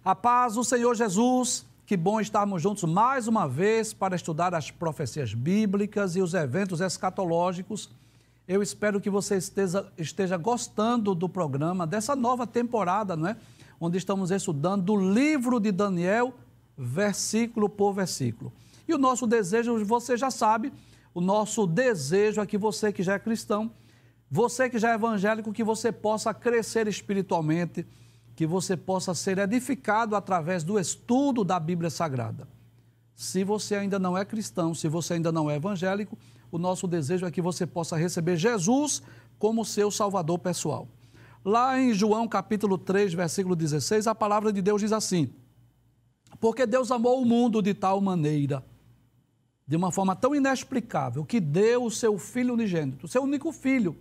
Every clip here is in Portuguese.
A paz do Senhor Jesus, que bom estarmos juntos mais uma vez para estudar as profecias bíblicas e os eventos escatológicos. Eu espero que você esteja gostando do programa, dessa nova temporada, não é? Onde estamos estudando do livro de Daniel, versículo por versículo. E o nosso desejo, você já sabe, o nosso desejo é que você que já é cristão, você que já é evangélico, que você possa crescer espiritualmente, que você possa ser edificado através do estudo da Bíblia Sagrada. Se você ainda não é cristão, se você ainda não é evangélico, o nosso desejo é que você possa receber Jesus como seu Salvador pessoal. Lá em João capítulo 3, versículo 16, a palavra de Deus diz assim: porque Deus amou o mundo de tal maneira, de uma forma tão inexplicável, que deu o seu Filho unigênito, o seu único Filho,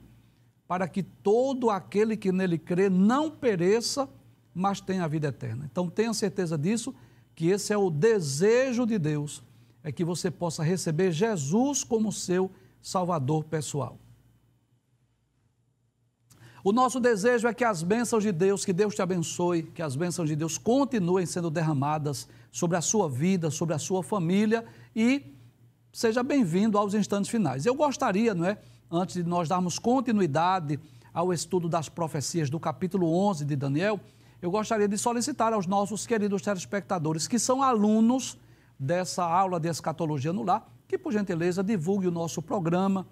para que todo aquele que nele crê não pereça, mas tenha a vida eterna. Então tenha certeza disso, que esse é o desejo de Deus, é que você possa receber Jesus como seu Salvador pessoal. O nosso desejo é que as bênçãos de Deus, que Deus te abençoe, que as bênçãos de Deus continuem sendo derramadas sobre a sua vida, sobre a sua família, e seja bem-vindo aos instantes finais. Eu gostaria, não é, antes de nós darmos continuidade ao estudo das profecias do capítulo 11 de Daniel, eu gostaria de solicitar aos nossos queridos telespectadores que são alunos dessa aula de escatologia no lar, que por gentileza divulgue o nosso programa.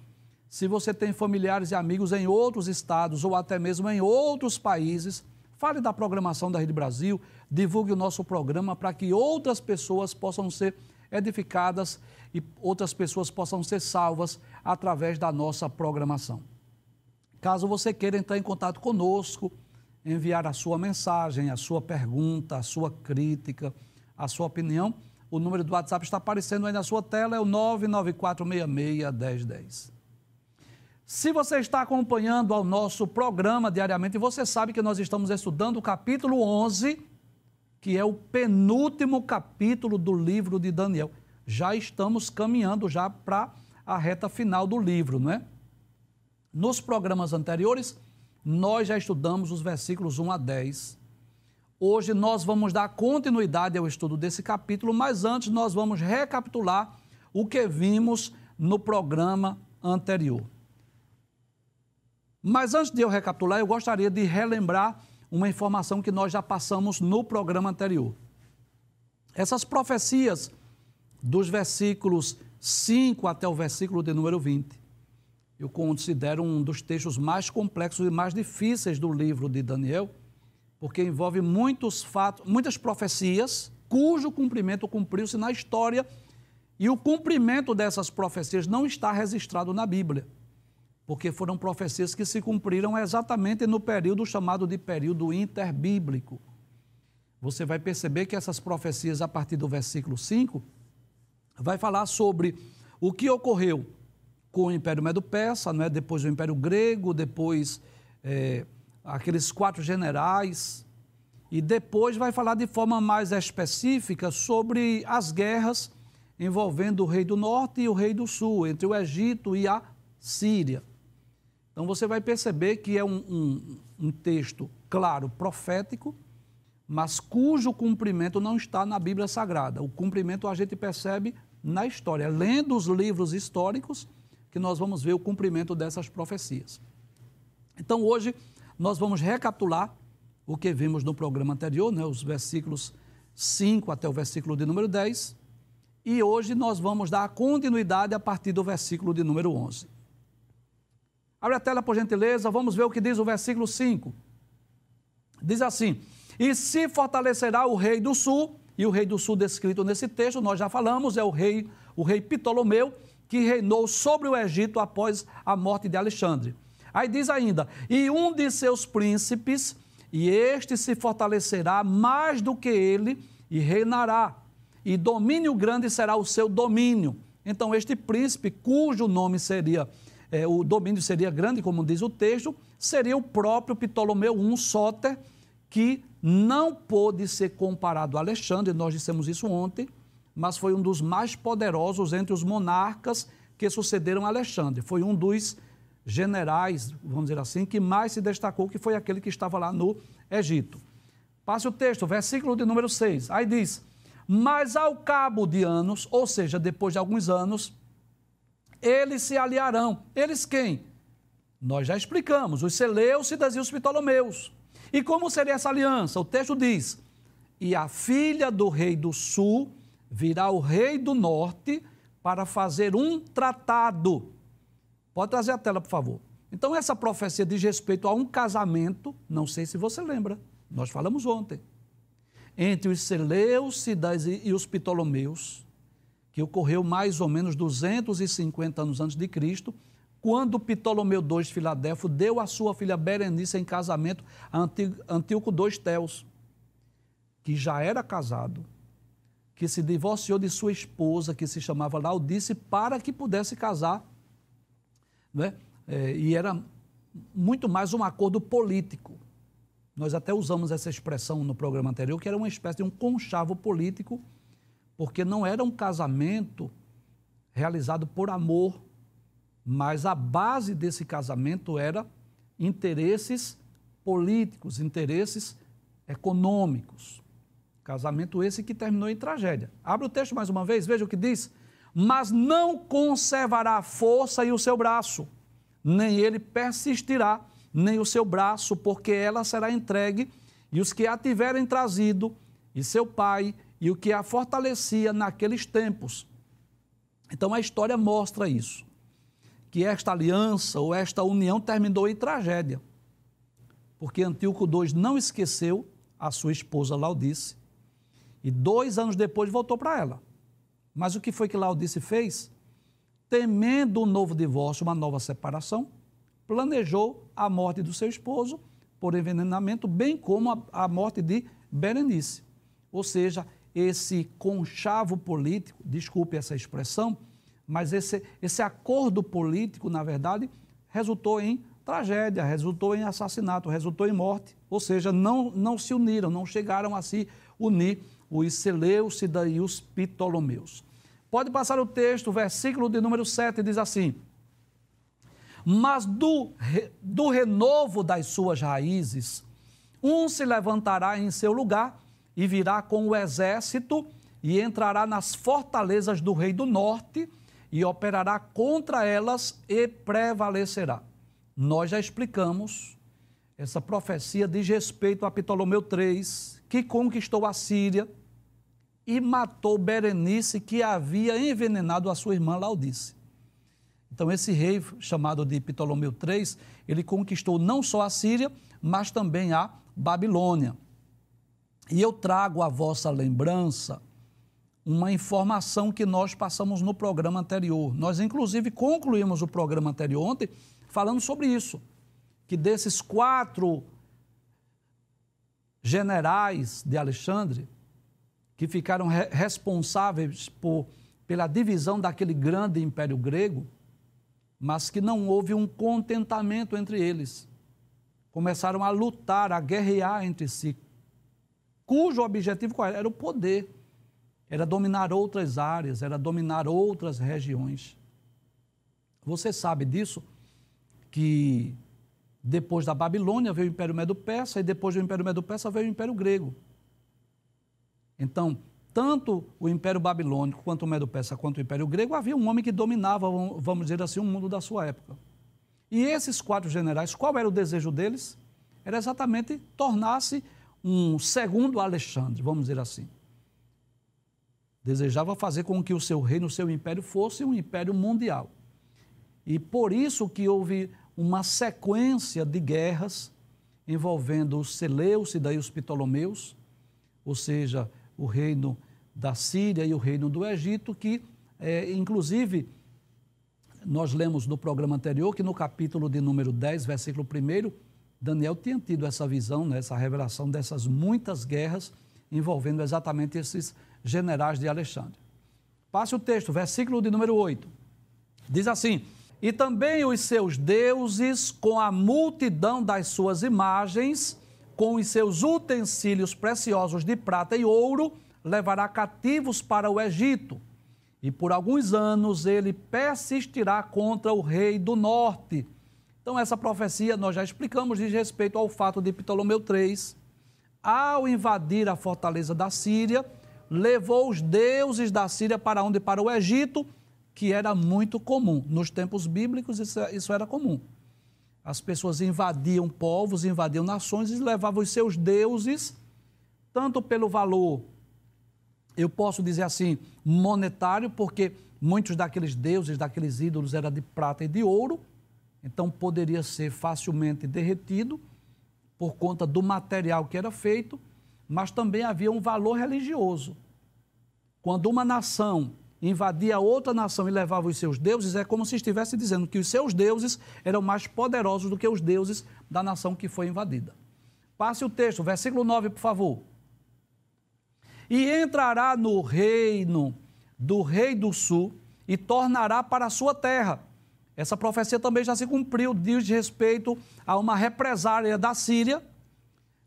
Se você tem familiares e amigos em outros estados ou até mesmo em outros países, fale da programação da Rede Brasil, divulgue o nosso programa para que outras pessoas possam ser edificadas e outras pessoas possam ser salvas através da nossa programação. Caso você queira entrar em contato conosco, enviar a sua mensagem, a sua pergunta, a sua crítica, a sua opinião, o número do WhatsApp está aparecendo aí na sua tela, é o 994661010. Se você está acompanhando ao nosso programa diariamente, você sabe que nós estamos estudando o capítulo 11, que é o penúltimo capítulo do livro de Daniel. Já estamos caminhando já para a reta final do livro, não é? Nos programas anteriores, nós já estudamos os versículos 1 a 10. Hoje nós vamos dar continuidade ao estudo desse capítulo, mas antes nós vamos recapitular o que vimos no programa anterior. Mas antes de eu recapitular, eu gostaria de relembrar uma informação que nós já passamos no programa anterior. Essas profecias dos versículos 5 até o versículo de número 20, eu considero um dos textos mais complexos e mais difíceis do livro de Daniel, porque envolve muitos fatos, muitas profecias, cujo cumprimento cumpriu-se na história, e o cumprimento dessas profecias não está registrado na Bíblia, porque foram profecias que se cumpriram exatamente no período chamado de período interbíblico. Você vai perceber que essas profecias, a partir do versículo 5, vai falar sobre o que ocorreu com o Império Medo-Persa, não é? Depois o Império Grego, depois aqueles 4 generais, e depois vai falar de forma mais específica sobre as guerras envolvendo o rei do norte e o rei do sul, entre o Egito e a Síria. Então você vai perceber que é um texto, claro, profético, mas cujo cumprimento não está na Bíblia Sagrada. O cumprimento a gente percebe na história, lendo os livros históricos, que nós vamos ver o cumprimento dessas profecias. Então, hoje, nós vamos recapitular o que vimos no programa anterior, né, os versículos 5 até o versículo de número 10, e hoje nós vamos dar continuidade a partir do versículo de número 11. Abre a tela, por gentileza, vamos ver o que diz o versículo 5. Diz assim: e se fortalecerá o rei do sul, e o rei do sul descrito nesse texto, nós já falamos, é o rei Ptolomeu, que reinou sobre o Egito após a morte de Alexandre. Aí diz ainda: e um de seus príncipes, e este se fortalecerá mais do que ele, e reinará, e domínio grande será o seu domínio. Então este príncipe, cujo nome seria, o domínio seria grande, como diz o texto, seria o próprio Ptolomeu I Sóter, que não pôde ser comparado a Alexandre, nós dissemos isso ontem, mas foi um dos mais poderosos entre os monarcas que sucederam a Alexandre. Foi um dos generais, vamos dizer assim, que mais se destacou, que foi aquele que estava lá no Egito. Passe o texto, versículo de número 6. Aí diz: mas ao cabo de anos, ou seja, depois de alguns anos, eles se aliarão. Eles quem? Nós já explicamos, os Seleucidas e os Ptolomeus. E como seria essa aliança? O texto diz: e a filha do rei do sul virá o rei do norte para fazer um tratado. Pode trazer a tela, por favor. Então, essa profecia diz respeito a um casamento, não sei se você lembra, nós falamos ontem, entre os Seleucidas e os Ptolomeus, que ocorreu mais ou menos 250 anos antes de Cristo, quando Ptolomeu II de Filadélfia deu a sua filha Berenice em casamento a Antíoco II Teos, que já era casado, que se divorciou de sua esposa, que se chamava Laodice, para que pudesse casar, né? E era muito mais um acordo político. Nós até usamos essa expressão no programa anterior, que era uma espécie de um conchavo político, porque não era um casamento realizado por amor, mas a base desse casamento era interesses políticos, interesses econômicos. Casamento esse que terminou em tragédia. Abre o texto mais uma vez, veja o que diz. Mas não conservará a força e o seu braço, nem ele persistirá, nem o seu braço, porque ela será entregue, e os que a tiverem trazido, e seu pai, e o que a fortalecia naqueles tempos. Então a história mostra isso, que esta aliança ou esta união terminou em tragédia, porque Antíoco II não esqueceu a sua esposa Laodice, e 2 anos depois voltou para ela. Mas o que foi que Laodice fez? Temendo um novo divórcio, uma nova separação, planejou a morte do seu esposo por envenenamento, bem como a morte de Berenice. Ou seja, esse conchavo político, desculpe essa expressão, mas esse acordo político, na verdade, resultou em tragédia, resultou em assassinato, resultou em morte. Ou seja, não se uniram, não chegaram a se unir os Seleucidas e os Ptolomeus. Pode passar o texto, o versículo de número 7 diz assim: mas do renovo das suas raízes, um se levantará em seu lugar e virá com o exército e entrará nas fortalezas do rei do norte e operará contra elas e prevalecerá. Nós já explicamos, essa profecia diz respeito a Ptolomeu III, que conquistou a Síria e matou Berenice, que havia envenenado a sua irmã Laodice. Então, esse rei, chamado de Ptolomeu III, ele conquistou não só a Síria, mas também a Babilônia. E eu trago à vossa lembrança uma informação que nós passamos no programa anterior. Nós, inclusive, concluímos o programa anterior ontem falando sobre isso, que desses 4 generais de Alexandre, que ficaram responsáveis pela divisão daquele grande império grego, mas que não houve um contentamento entre eles. Começaram a lutar, a guerrear entre si, cujo objetivo qual era? Era o poder, era dominar outras áreas, era dominar outras regiões. Você sabe disso, que depois da Babilônia veio o Império Medo-Persa, e depois do Império Medo-Persa veio o Império Grego. Então, tanto o Império Babilônico, quanto o Medo-Persa, quanto o Império Grego, havia um homem que dominava, vamos dizer assim, o mundo da sua época. E esses 4 generais, qual era o desejo deles? Era exatamente tornar-se um segundo Alexandre, vamos dizer assim. Desejava fazer com que o seu reino, o seu império, fosse um império mundial. E por isso que houve uma sequência de guerras envolvendo os Seleucidas e os Ptolomeus, ou seja, o reino da Síria e o reino do Egito, que, inclusive, nós lemos no programa anterior que no capítulo de número 10, versículo 1, Daniel tinha tido essa visão, né, essa revelação dessas muitas guerras envolvendo exatamente esses generais de Alexandre. Passe o texto, versículo de número 8. Diz assim: e também os seus deuses, com a multidão das suas imagens, com os seus utensílios preciosos de prata e ouro, levará cativos para o Egito. E por alguns anos ele persistirá contra o rei do norte. Então essa profecia, nós já explicamos, diz respeito ao fato de Ptolomeu III ao invadir a fortaleza da Síria, levou os deuses da Síria para onde? Para o Egito, que era muito comum. Nos tempos bíblicos isso era comum. As pessoas invadiam povos, invadiam nações e levavam os seus deuses, tanto pelo valor, eu posso dizer assim, monetário, porque muitos daqueles deuses, daqueles ídolos eram de prata e de ouro, então poderia ser facilmente derretido por conta do material que era feito, mas também havia um valor religioso. Quando uma nação invadia outra nação e levava os seus deuses, é como se estivesse dizendo que os seus deuses eram mais poderosos do que os deuses da nação que foi invadida. Passe o texto, versículo 9, por favor. E entrará no reino do rei do sul e tornará para a sua terra. Essa profecia também já se cumpriu, diz respeito a uma represália da Síria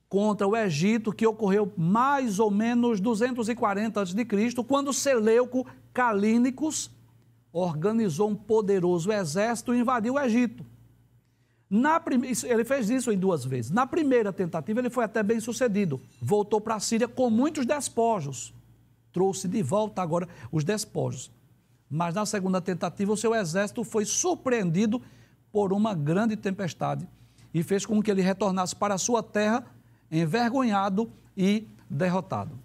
contra o Egito, que ocorreu mais ou menos 240 a.C., quando Seleuco Calínicos organizou um poderoso exército e invadiu o Egito. Ele fez isso em 2 vezes. Na primeira tentativa, ele foi até bem sucedido. Voltou para a Síria com muitos despojos. Trouxe de volta agora os despojos. Mas na segunda tentativa, o seu exército foi surpreendido por uma grande tempestade e fez com que ele retornasse para a sua terra envergonhado e derrotado.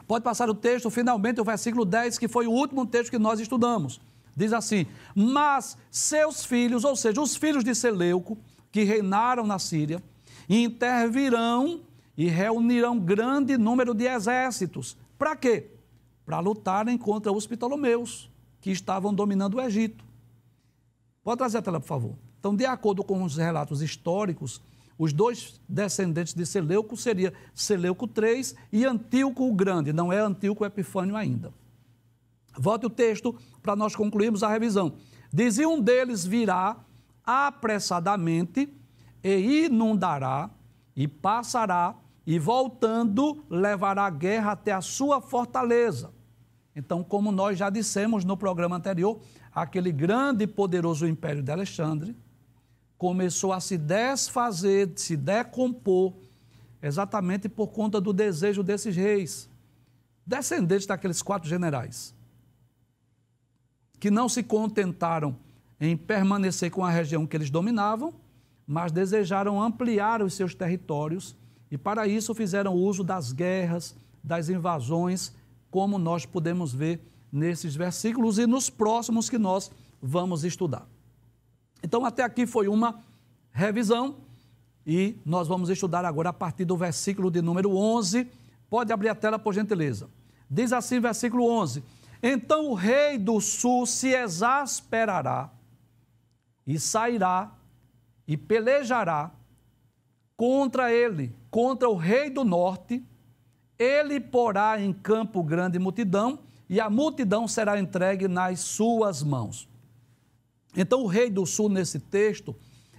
Pode passar o texto, finalmente, o versículo 10, que foi o último texto que nós estudamos. Diz assim: mas seus filhos, ou seja, os filhos de Seleuco, que reinaram na Síria, intervirão e reunirão grande número de exércitos. Para quê? Para lutarem contra os Ptolomeus, que estavam dominando o Egito. Pode trazer a tela, por favor. Então, de acordo com os relatos históricos, os 2 descendentes de Seleuco seriam Seleuco III e Antíoco o Grande, não é Antíoco Epifânio ainda. Volte o texto para nós concluirmos a revisão. Diz: e um deles virá apressadamente e inundará e passará e voltando levará a guerra até a sua fortaleza. Então, como nós já dissemos no programa anterior, aquele grande e poderoso império de Alexandre começou a se desfazer, se decompor, exatamente por conta do desejo desses reis, descendentes daqueles 4 generais, que não se contentaram em permanecer com a região que eles dominavam, mas desejaram ampliar os seus territórios e, para isso, fizeram uso das guerras, das invasões, como nós podemos ver nesses versículos e nos próximos que nós vamos estudar. Então, até aqui foi uma revisão e nós vamos estudar agora a partir do versículo de número 11. Pode abrir a tela, por gentileza. Diz assim, versículo 11: então o rei do sul se exasperará e sairá e pelejará contra ele, contra o rei do norte. Ele porá em campo grande multidão e a multidão será entregue nas suas mãos. Então, o rei do sul, nesse texto,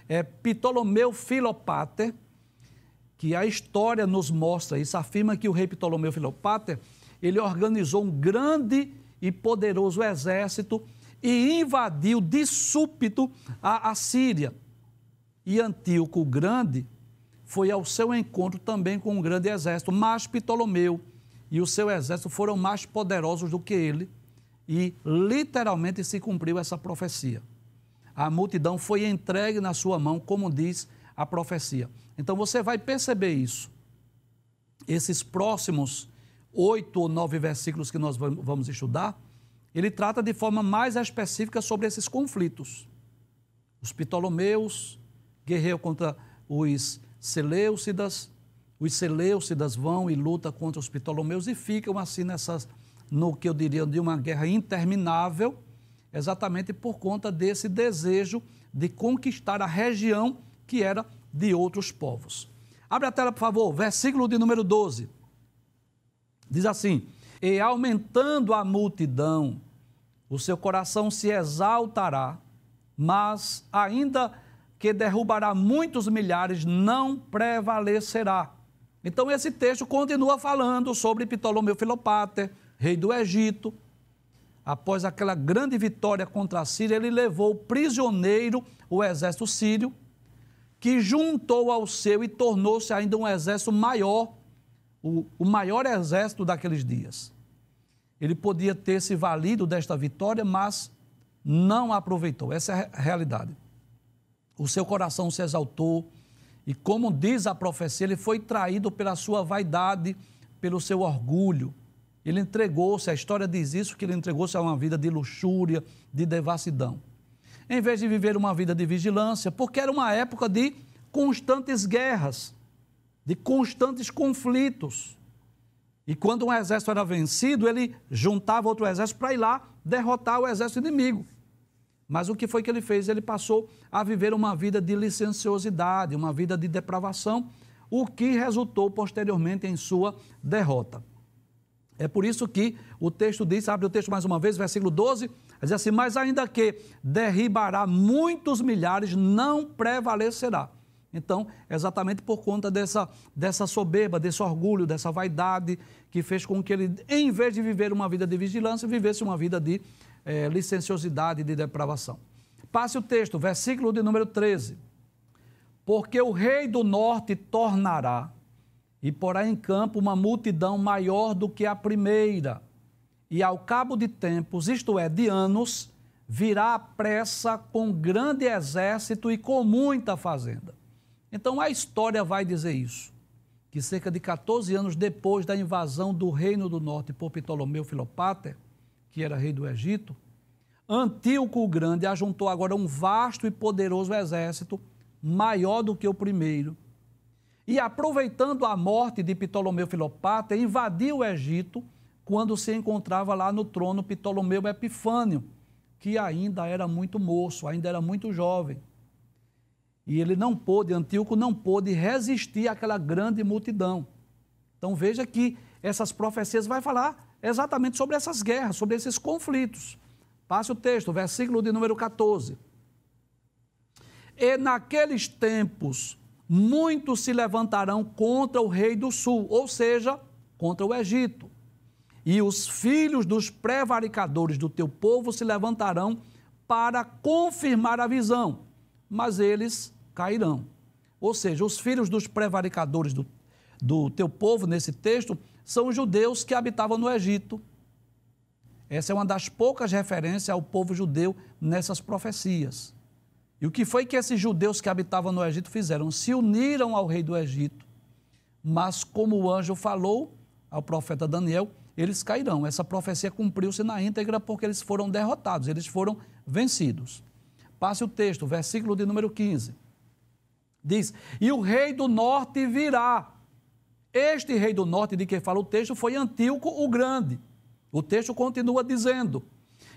é Ptolomeu Filopater, que a história nos mostra isso, afirma que o rei Ptolomeu Filopater, ele organizou um grande e poderoso exército e invadiu de súbito a Síria. E Antíoco o Grande foi ao seu encontro também com um grande exército, mas Ptolomeu e o seu exército foram mais poderosos do que ele e literalmente se cumpriu essa profecia. A multidão foi entregue na sua mão, como diz a profecia. Então você vai perceber isso. Esses próximos 8 ou 9 versículos que nós vamos estudar, ele trata de forma mais específica sobre esses conflitos. Os Ptolomeus guerreiam contra os Seleucidas vão e lutam contra os Ptolomeus e ficam assim no que eu diria de uma guerra interminável, exatamente por conta desse desejo de conquistar a região que era de outros povos. Abre a tela, por favor, versículo de número 12. Diz assim: e aumentando a multidão, o seu coração se exaltará, mas ainda que derrubará muitos milhares, não prevalecerá. Então esse texto continua falando sobre Ptolomeu Filopater, rei do Egito. Após aquela grande vitória contra a Síria, ele levou prisioneiro o exército sírio, que juntou ao seu e tornou-se ainda um exército maior o maior exército daqueles dias. Ele podia ter se valido desta vitória, mas não aproveitou. Essa é a realidade. O seu coração se exaltou e, como diz a profecia, ele foi traído pela sua vaidade, pelo seu orgulho. Ele entregou-se, a história diz isso, que ele entregou-se a uma vida de luxúria, de devassidão. Em vez de viver uma vida de vigilância, porque era uma época de constantes guerras, de constantes conflitos. E quando um exército era vencido, ele juntava outro exército para ir lá derrotar o exército inimigo. Mas o que foi que ele fez? Ele passou a viver uma vida de licenciosidade, uma vida de depravação, o que resultou posteriormente em sua derrota. É por isso que o texto diz, abre o texto mais uma vez, versículo 12, diz assim: mas ainda que derribará muitos milhares, não prevalecerá. Então, exatamente por conta dessa soberba, desse orgulho, dessa vaidade, que fez com que ele, em vez de viver uma vida de vigilância, vivesse uma vida de licenciosidade, de depravação. Passe o texto, versículo de número 13. Porque o rei do norte tornará e porá em campo uma multidão maior do que a primeira, e ao cabo de tempos, isto é, de anos, virá à pressa com grande exército e com muita fazenda. Então a história vai dizer isso, que cerca de 14 anos depois da invasão do Reino do Norte por Ptolomeu Filopater, que era rei do Egito, Antíoco o Grande ajuntou agora um vasto e poderoso exército, maior do que o primeiro, e aproveitando a morte de Ptolomeu Filopater, invadiu o Egito quando se encontrava lá no trono Ptolomeu Epifânio, que ainda era muito moço, ainda era muito jovem. E ele não pôde, Antíoco não pôde resistir àquela grande multidão. Então veja que essas profecias vai falar exatamente sobre essas guerras, sobre esses conflitos. Passe o texto, versículo de número 14. E naqueles tempos, muitos se levantarão contra o rei do sul, ou seja, contra o Egito. E os filhos dos prevaricadores do teu povo se levantarão para confirmar a visão, mas eles cairão. Ou seja, os filhos dos prevaricadores do teu povo, nesse texto, são os judeus que habitavam no Egito. Essa é uma das poucas referências ao povo judeu nessas profecias. E o que foi que esses judeus que habitavam no Egito fizeram? Se uniram ao rei do Egito, mas como o anjo falou ao profeta Daniel, eles cairão. Essa profecia cumpriu-se na íntegra porque eles foram derrotados, eles foram vencidos. Passe o texto, versículo de número 15. Diz: e o rei do norte virá. Este rei do norte de quem fala o texto foi Antíoco o Grande. O texto continua dizendo: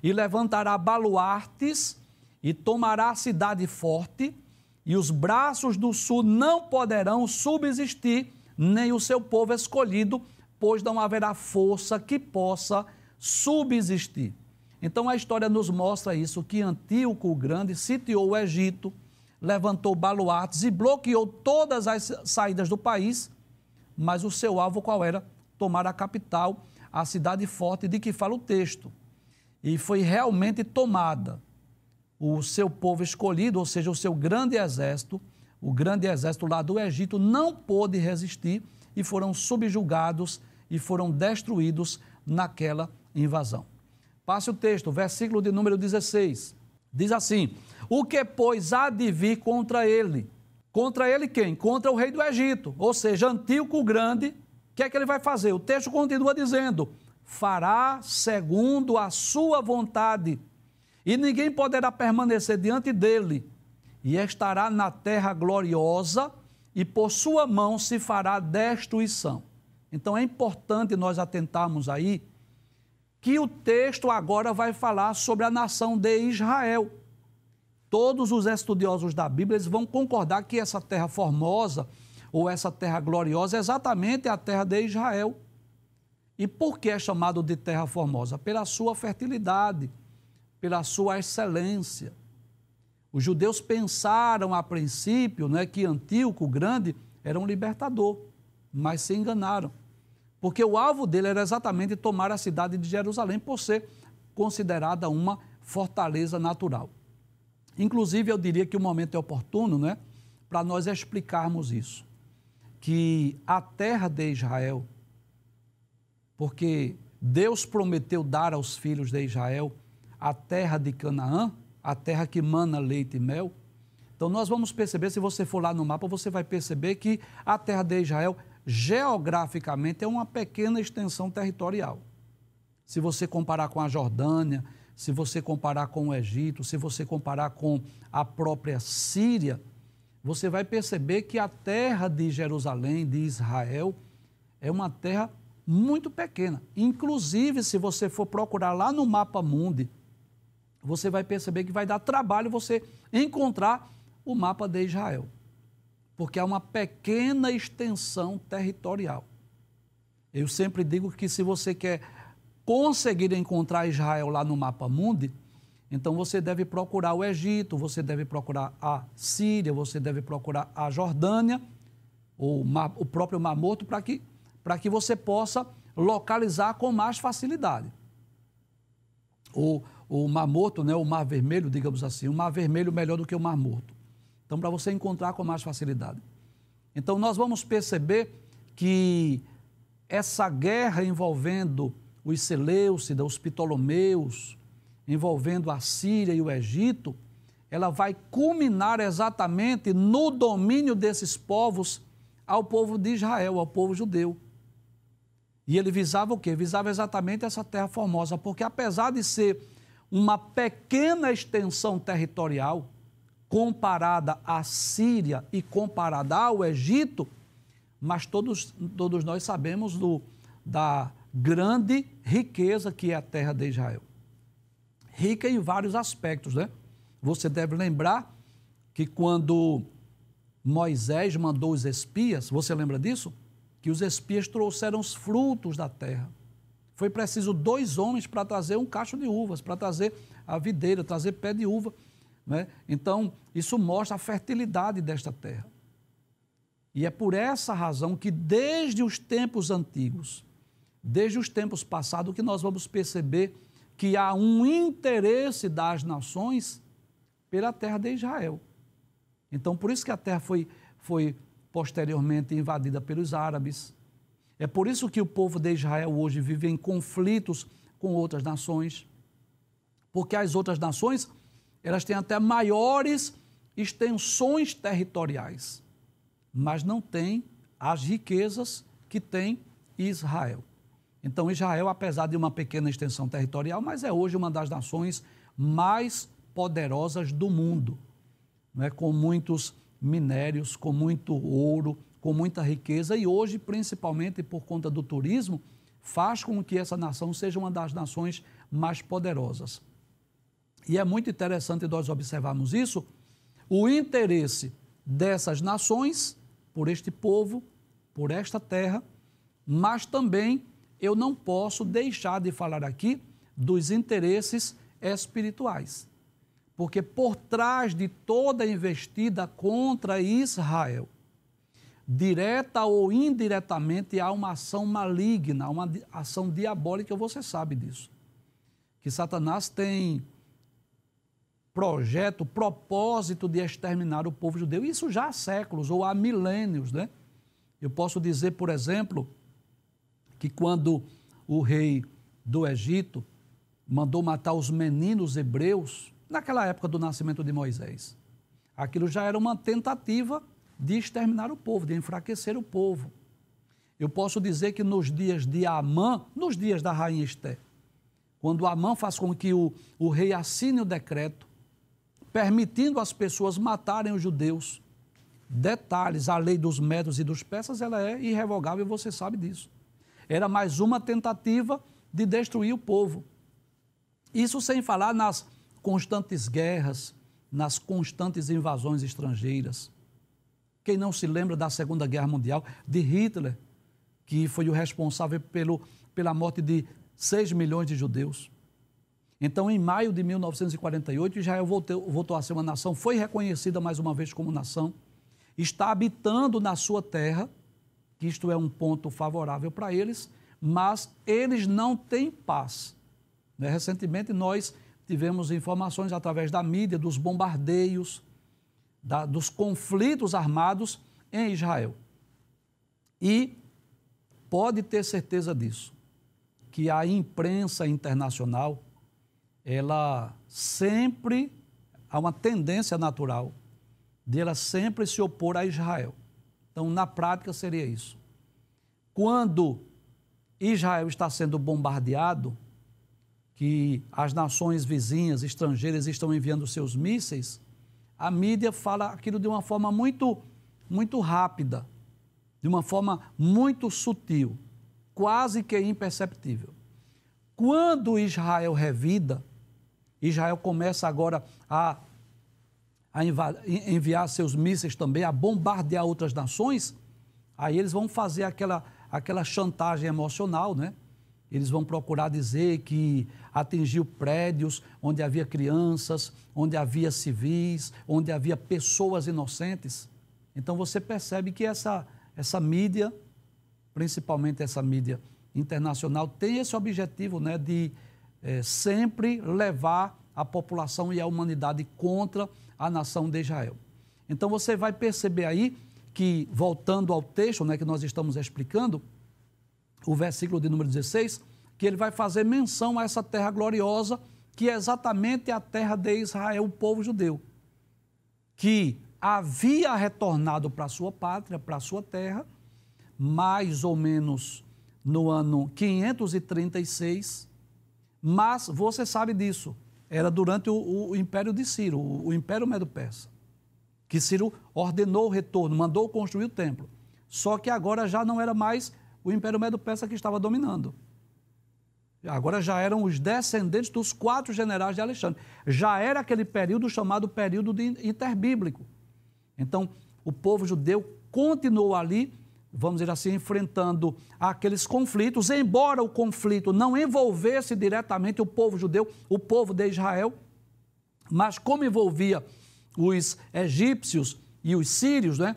e levantará baluartes e tomará a cidade forte, e os braços do sul não poderão subsistir, nem o seu povo escolhido, pois não haverá força que possa subsistir. Então a história nos mostra isso, que Antíoco o Grande sitiou o Egito, levantou baluartes e bloqueou todas as saídas do país, mas o seu alvo qual era? Tomar a capital, a cidade forte de que fala o texto. E foi realmente tomada. O seu povo escolhido, ou seja, o seu grande exército, o grande exército lá do Egito, não pôde resistir e foram subjugados e foram destruídos naquela invasão. Passe o texto, versículo de número 16. Diz assim: o que, pois, há de vir contra ele? Contra ele quem? Contra o rei do Egito, ou seja, Antíoco o Grande. O que é que ele vai fazer? O texto continua dizendo: fará segundo a sua vontade, e ninguém poderá permanecer diante dele, e estará na terra gloriosa, e por sua mão se fará destruição. Então é importante nós atentarmos aí que o texto agora vai falar sobre a nação de Israel. Todos os estudiosos da Bíblia eles vão concordar que essa terra formosa, ou essa terra gloriosa, é exatamente a terra de Israel. E por que é chamado de terra formosa? Pela sua fertilidade, pela sua excelência. Os judeus pensaram a princípio, né, que Antíoco o Grande era um libertador, mas se enganaram. Porque o alvo dele era exatamente tomar a cidade de Jerusalém por ser considerada uma fortaleza natural. Inclusive, eu diria que o momento é oportuno, né, para nós explicarmos isso. que a terra de Israel, porque Deus prometeu dar aos filhos de Israel a terra de Canaã, a terra que mana leite e mel. Então nós vamos perceber, se você for lá no mapa, você vai perceber que a terra de Israel, geograficamente, é uma pequena extensão territorial. Se você comparar com a Jordânia, se você comparar com o Egito, se você comparar com a própria Síria, você vai perceber que a terra de Jerusalém, de Israel, é uma terra muito pequena. Inclusive, se você for procurar lá no mapa mundi, você vai perceber que vai dar trabalho você encontrar o mapa de Israel, porque é uma pequena extensão territorial. Eu sempre digo que se você quer conseguir encontrar Israel lá no mapa mundi, então você deve procurar o Egito, você deve procurar a Síria, você deve procurar a Jordânia, ou o próprio Mar Morto, para que você possa localizar com mais facilidade. O Mar Morto, né, o Mar Vermelho, digamos assim, o Mar Vermelho melhor do que o Mar Morto. Então, para você encontrar com mais facilidade. Então, nós vamos perceber que essa guerra envolvendo os Seleucidas, os Ptolomeus, envolvendo a Síria e o Egito, ela vai culminar exatamente no domínio desses povos ao povo de Israel, ao povo judeu. E ele visava o quê? Visava exatamente essa terra formosa, porque apesar de ser uma pequena extensão territorial, comparada à Síria e comparada ao Egito, mas todos nós sabemos da grande riqueza que é a terra de Israel. Rica em vários aspectos, né? Você deve lembrar que quando Moisés mandou os espias, você lembra disso? Que os espias trouxeram os frutos da terra. Foi preciso 2 homens para trazer um cacho de uvas, para trazer a videira, trazer pé de uva, né? Então, isso mostra a fertilidade desta terra. E é por essa razão que desde os tempos antigos, desde os tempos passados, que nós vamos perceber que há um interesse das nações pela terra de Israel. Então, por isso que a terra foi posteriormente invadida pelos árabes. É por isso que o povo de Israel hoje vive em conflitos com outras nações, porque as outras nações, elas têm até maiores extensões territoriais, mas não têm as riquezas que tem Israel. Então, Israel, apesar de uma pequena extensão territorial, mas é hoje uma das nações mais poderosas do mundo, né? Com muitos minérios, com muito ouro, com muita riqueza, e hoje, principalmente por conta do turismo, faz com que essa nação seja uma das nações mais poderosas. E é muito interessante nós observarmos isso, o interesse dessas nações por este povo, por esta terra, mas também eu não posso deixar de falar aqui dos interesses espirituais. Porque por trás de toda investida contra Israel, direta ou indiretamente, há uma ação maligna, uma ação diabólica, você sabe disso. Que Satanás tem propósito de exterminar o povo judeu, isso já há séculos ou há milênios, né? Eu posso dizer, por exemplo, que quando o rei do Egito mandou matar os meninos hebreus, naquela época do nascimento de Moisés, aquilo já era uma tentativa de exterminar o povo, de enfraquecer o povo. Eu posso dizer que nos dias de Amã, nos dias da rainha Esté, quando Amã faz com que o rei assine o decreto, permitindo as pessoas matarem os judeus. Detalhes, a lei dos medos e dos persas, ela é irrevogável, você sabe disso. Era mais uma tentativa de destruir o povo. Isso sem falar nas constantes guerras, nas constantes invasões estrangeiras. Quem não se lembra da Segunda Guerra Mundial, de Hitler, que foi o responsável pela morte de 6 milhões de judeus. Então, em maio de 1948, Israel voltou a ser uma nação, foi reconhecida mais uma vez como nação, está habitando na sua terra, que isto é um ponto favorável para eles, mas eles não têm paz. Recentemente, nós tivemos informações através da mídia dos bombardeios, dos conflitos armados em Israel. E pode ter certeza disso, que a imprensa internacional, ela sempre, há uma tendência natural de ela sempre se opor a Israel. Então, na prática, seria isso. Quando Israel está sendo bombardeado, que as nações vizinhas, estrangeiras, estão enviando seus mísseis, a mídia fala aquilo de uma forma muito rápida, de uma forma muito sutil, quase que imperceptível. Quando Israel revida, Israel começa agora a enviar seus mísseis também, a bombardear outras nações, aí eles vão fazer aquela chantagem emocional, né? Eles vão procurar dizer que atingiu prédios onde havia crianças, onde havia civis, onde havia pessoas inocentes. Então você percebe que essa mídia, principalmente essa mídia internacional, tem esse objetivo, né, de sempre levar a população e a humanidade contra a nação de Israel. Então você vai perceber aí que, voltando ao texto, né, que nós estamos explicando, o versículo de número 16, que ele vai fazer menção a essa terra gloriosa, que é exatamente a terra de Israel, o povo judeu, que havia retornado para a sua pátria, para a sua terra, mais ou menos no ano 536, mas você sabe disso, era durante o império de Ciro, o império Medo-Persa, que Ciro ordenou o retorno, mandou construir o templo. Só que agora já não era mais o império Medo-Persa que estava dominando. Agora já eram os descendentes dos 4 generais de Alexandre. Já era aquele período chamado período interbíblico. Então, o povo judeu continuou ali, vamos dizer assim, enfrentando aqueles conflitos, embora o conflito não envolvesse diretamente o povo judeu, o povo de Israel, mas como envolvia os egípcios e os sírios, né?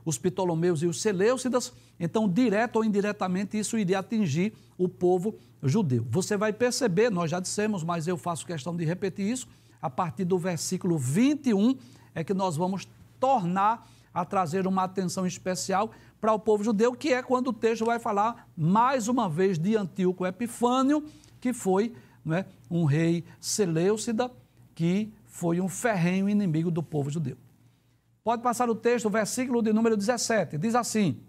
Os Ptolomeus e os Seleucidas, então, direto ou indiretamente, isso iria atingir o povo judeu. Você vai perceber, nós já dissemos, mas eu faço questão de repetir isso, a partir do versículo 21, é que nós vamos tornar a trazer uma atenção especial para o povo judeu, que é quando o texto vai falar, mais uma vez, de Antíoco Epifânio, que foi, né, um rei Seleucida, que foi um ferrenho inimigo do povo judeu. Pode passar o texto, o versículo de número 17, diz assim: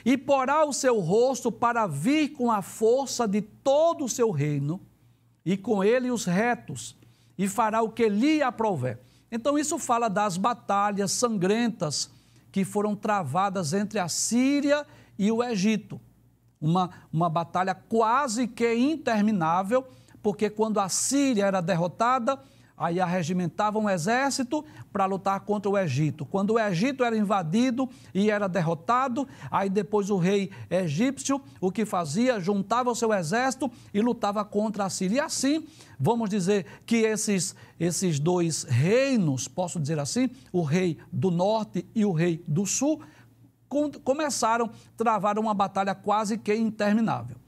e porá o seu rosto para vir com a força de todo o seu reino, e com ele os retos, e fará o que lhe aprouver. Então isso fala das batalhas sangrentas que foram travadas entre a Síria e o Egito. Uma batalha quase que interminável, porque quando a Síria era derrotada, aí arregimentava um exército para lutar contra o Egito. Quando o Egito era invadido e era derrotado, aí depois o rei egípcio, o que fazia? Juntava o seu exército e lutava contra a Síria. E assim, vamos dizer que esses 2 reinos, posso dizer assim, o rei do norte e o rei do sul, começaram a travar uma batalha quase que interminável.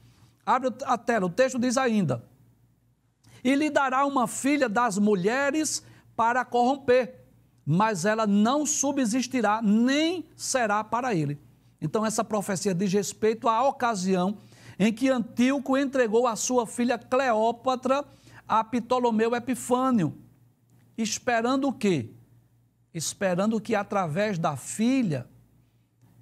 Abre a tela, o texto diz ainda: e lhe dará uma filha das mulheres para corromper, mas ela não subsistirá, nem será para ele. Então essa profecia diz respeito à ocasião em que Antíoco entregou a sua filha Cleópatra a Ptolomeu Epifânio, esperando o quê? Esperando que através da filha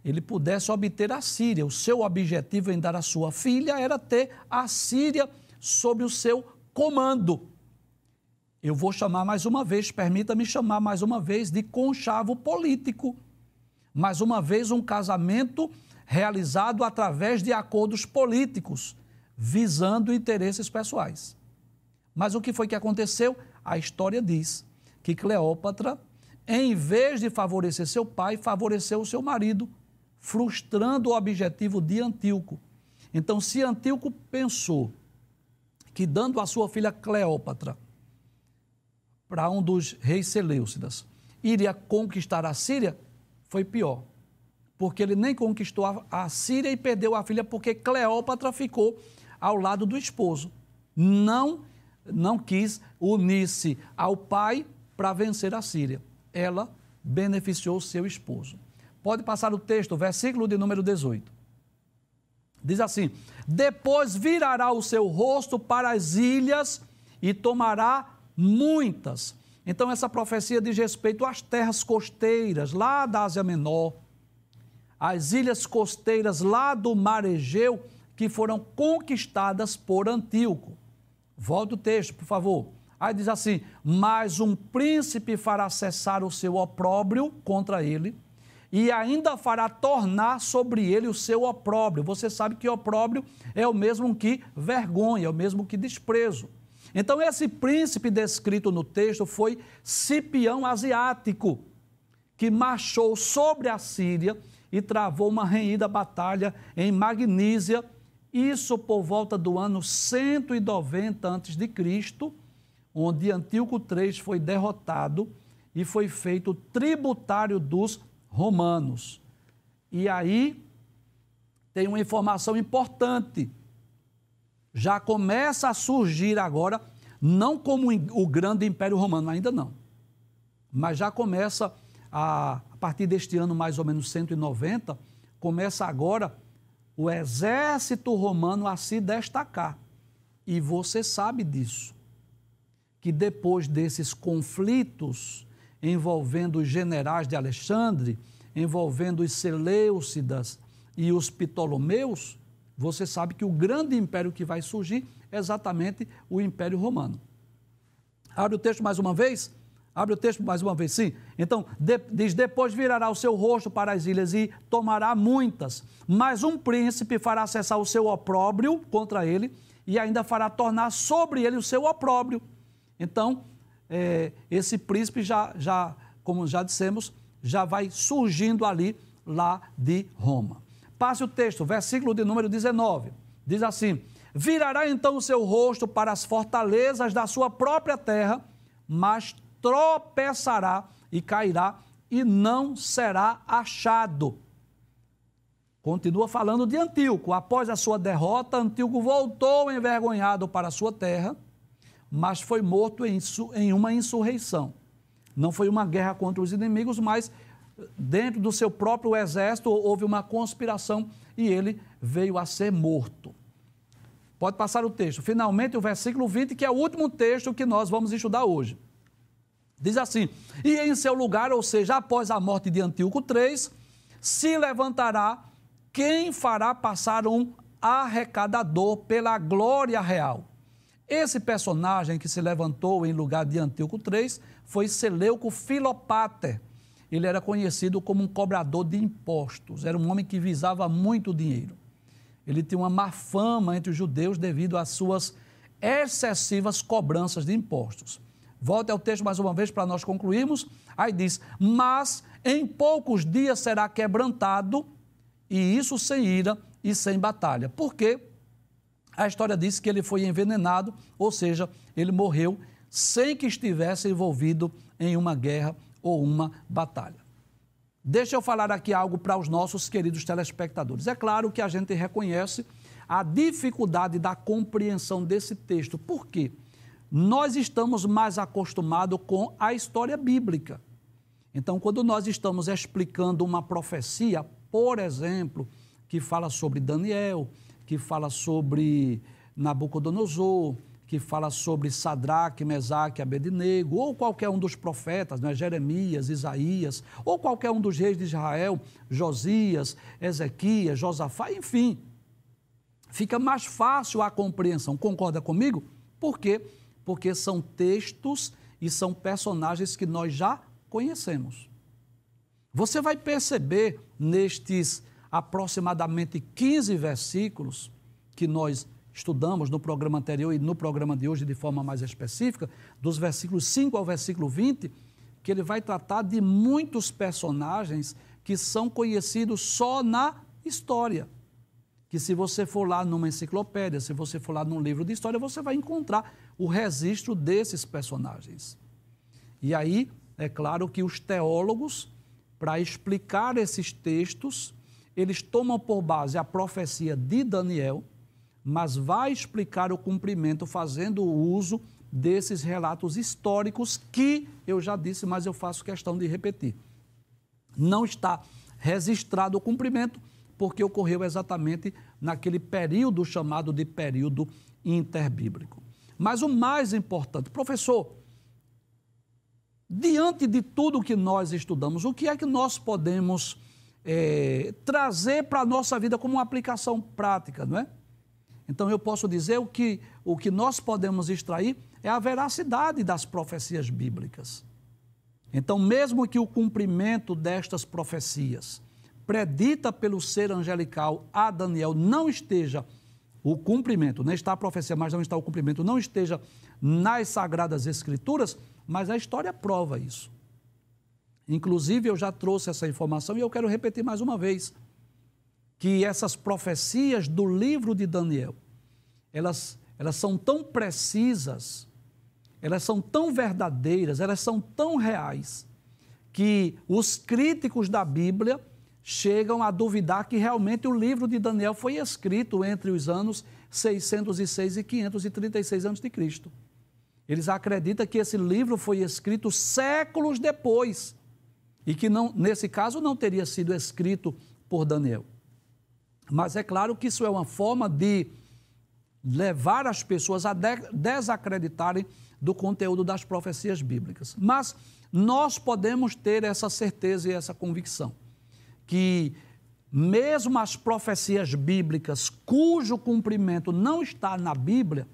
ele pudesse obter a Síria. O seu objetivo em dar a sua filha era ter a Síria sob o seu comando. Eu vou chamar mais uma vez, permita-me chamar mais uma vez de conchavo político. Mais uma vez um casamento realizado através de acordos políticos, visando interesses pessoais. Mas o que foi que aconteceu? A história diz que Cleópatra, em vez de favorecer seu pai, favoreceu o seu marido, frustrando o objetivo de Antíoco. Então, se Antíoco pensou que dando a sua filha Cleópatra para um dos reis Seleucidas, iria conquistar a Síria, foi pior. Porque ele nem conquistou a Síria e perdeu a filha, porque Cleópatra ficou ao lado do esposo. Não quis unir-se ao pai para vencer a Síria. Ela beneficiou seu esposo. Pode passar o texto, versículo de número 18. Diz assim: depois virará o seu rosto para as ilhas e tomará muitas. Então, essa profecia diz respeito às terras costeiras, lá da Ásia Menor, as ilhas costeiras lá do Mar Egeu, que foram conquistadas por Antíoco. Volta o texto, por favor. Aí diz assim: mas um príncipe fará cessar o seu opróbrio contra ele, e ainda fará tornar sobre ele o seu opróbrio. Você sabe que opróbrio é o mesmo que vergonha, é o mesmo que desprezo. Então, esse príncipe descrito no texto foi Cipião Asiático, que marchou sobre a Síria e travou uma renhida batalha em Magnísia, isso por volta do ano 190 a.C., onde Antíoco III foi derrotado e foi feito tributário dos romanos. E aí tem uma informação importante. Já começa a surgir agora, não como o grande Império Romano, ainda não, mas já começa a partir deste ano, mais ou menos 190, começa agora o exército romano a se destacar. E você sabe disso, que depois desses conflitos envolvendo os generais de Alexandre, envolvendo os Seleucidas e os Ptolomeus, você sabe que o grande império que vai surgir é exatamente o Império Romano. Abre o texto mais uma vez. Abre o texto mais uma vez, sim. Então, diz, depois virará o seu rosto para as ilhas e tomará muitas, mas um príncipe fará cessar o seu opróbrio contra ele e ainda fará tornar sobre ele o seu opróbrio. Então, esse príncipe como já dissemos, já vai surgindo ali, lá de Roma. Passe o texto, versículo de número 19. Diz assim: virará então o seu rosto para as fortalezas da sua própria terra, mas tropeçará e cairá e não será achado. Continua falando de Antíoco. Após a sua derrota, Antíoco voltou envergonhado para a sua terra, mas foi morto em uma insurreição. Não foi uma guerra contra os inimigos, mas dentro do seu próprio exército houve uma conspiração e ele veio a ser morto. Pode passar o texto. Finalmente, o versículo 20, que é o último texto que nós vamos estudar hoje. Diz assim: e em seu lugar, ou seja, após a morte de Antíoco III, se levantará quem fará passar um arrecadador pela glória real. Esse personagem que se levantou em lugar de Antíoco III foi Seleuco Filopáter. Ele era conhecido como um cobrador de impostos, era um homem que visava muito dinheiro. Ele tinha uma má fama entre os judeus devido às suas excessivas cobranças de impostos. Volte ao texto mais uma vez para nós concluirmos. Aí diz: mas em poucos dias será quebrantado, e isso sem ira e sem batalha. Por quê? A história diz que ele foi envenenado, ou seja, ele morreu sem que estivesse envolvido em uma guerra ou uma batalha. Deixa eu falar aqui algo para os nossos queridos telespectadores. É claro que a gente reconhece a dificuldade da compreensão desse texto. Por quê? Nós estamos mais acostumados com a história bíblica. Então, quando nós estamos explicando uma profecia, por exemplo, que fala sobre Daniel, que fala sobre Nabucodonosor, que fala sobre Sadraque, Mesaque, Abednego, ou qualquer um dos profetas, né, Jeremias, Isaías, ou qualquer um dos reis de Israel, Josias, Ezequias, Josafá, enfim. Fica mais fácil a compreensão. Concorda comigo? Por quê? Porque são textos e são personagens que nós já conhecemos. Você vai perceber nestes aproximadamente 15 versículos que nós estudamos no programa anterior e no programa de hoje de forma mais específica, dos versículos 5 ao versículo 20, que ele vai tratar de muitos personagens que são conhecidos só na história. Que se você for lá numa enciclopédia, se você for lá num livro de história, você vai encontrar o registro desses personagens. E aí, é claro que os teólogos, para explicar esses textos, eles tomam por base a profecia de Daniel, mas vai explicar o cumprimento fazendo o uso desses relatos históricos que eu já disse, mas eu faço questão de repetir. Não está registrado o cumprimento, porque ocorreu exatamente naquele período chamado de período interbíblico. Mas o mais importante, professor, diante de tudo que nós estudamos, o que é que nós podemos trazer para a nossa vida como uma aplicação prática, não é? Então, eu posso dizer o que nós podemos extrair é a veracidade das profecias bíblicas. Então, mesmo que o cumprimento destas profecias, predita pelo ser angelical a Daniel, não esteja o cumprimento, não está a profecia, mas não está o cumprimento, não esteja nas Sagradas Escrituras, mas a história prova isso. Inclusive, eu já trouxe essa informação e eu quero repetir mais uma vez, que essas profecias do livro de Daniel, elas são tão precisas, elas são tão verdadeiras, elas são tão reais, que os críticos da Bíblia chegam a duvidar que realmente o livro de Daniel foi escrito entre os anos 606 e 536 a.C. Eles acreditam que esse livro foi escrito séculos depois e que, não, nesse caso, não teria sido escrito por Daniel. Mas é claro que isso é uma forma de levar as pessoas a desacreditarem do conteúdo das profecias bíblicas. Mas nós podemos ter essa certeza e essa convicção que mesmo as profecias bíblicas cujo cumprimento não está na Bíblia,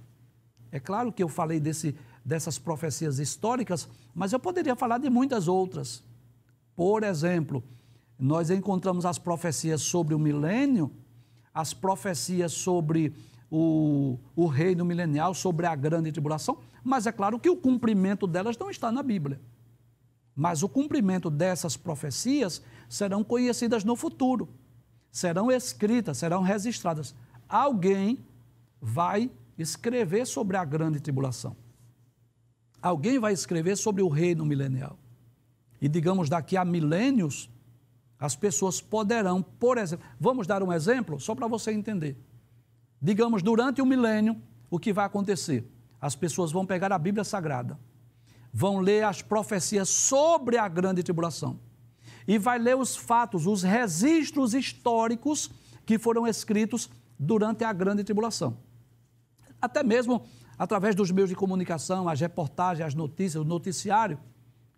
é claro que eu falei dessas profecias históricas, mas eu poderia falar de muitas outras. Por exemplo, nós encontramos as profecias sobre o milênio, as profecias sobre o reino milenial, sobre a grande tribulação, mas é claro que o cumprimento delas não está na Bíblia. Mas o cumprimento dessas profecias serão conhecidas no futuro, serão escritas, serão registradas. Alguém vai escrever sobre a grande tribulação. Alguém vai escrever sobre o reino milenial. E digamos, daqui a milênios, as pessoas poderão, por exemplo, vamos dar um exemplo só para você entender. Digamos, durante o milênio, o que vai acontecer? As pessoas vão pegar a Bíblia Sagrada, vão ler as profecias sobre a grande tribulação e vai ler os fatos, os registros históricos que foram escritos durante a grande tribulação. Até mesmo através dos meios de comunicação, as reportagens, as notícias, o noticiário,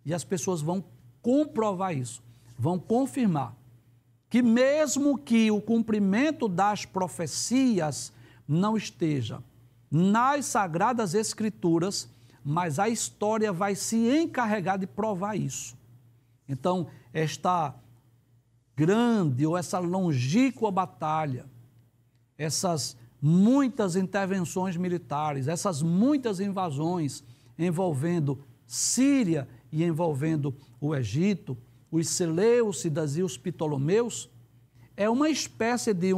e as pessoas vão comprovar isso, vão confirmar que mesmo que o cumprimento das profecias não esteja nas Sagradas Escrituras, mas a história vai se encarregar de provar isso. Então, esta grande ou essa longínqua batalha, essas muitas intervenções militares, essas muitas invasões envolvendo Síria e envolvendo o Egito, os Seleucidas e os Ptolomeus, é uma espécie de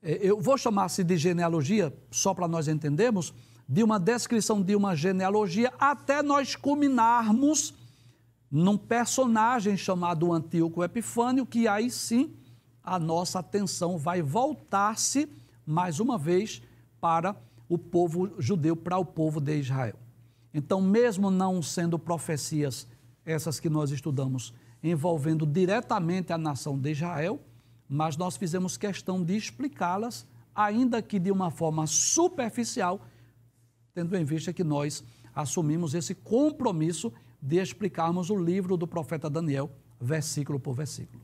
eu vou chamar-se de genealogia, só para nós entendermos, de uma descrição de uma genealogia, até nós culminarmos num personagem chamado Antíoco Epifânio, que aí sim a nossa atenção vai voltar-se, mais uma vez, para o povo judeu, para o povo de Israel. Então, mesmo não sendo profecias essas que nós estudamos, envolvendo diretamente a nação de Israel, mas nós fizemos questão de explicá-las, ainda que de uma forma superficial, tendo em vista que nós assumimos esse compromisso de explicarmos o livro do profeta Daniel, versículo por versículo.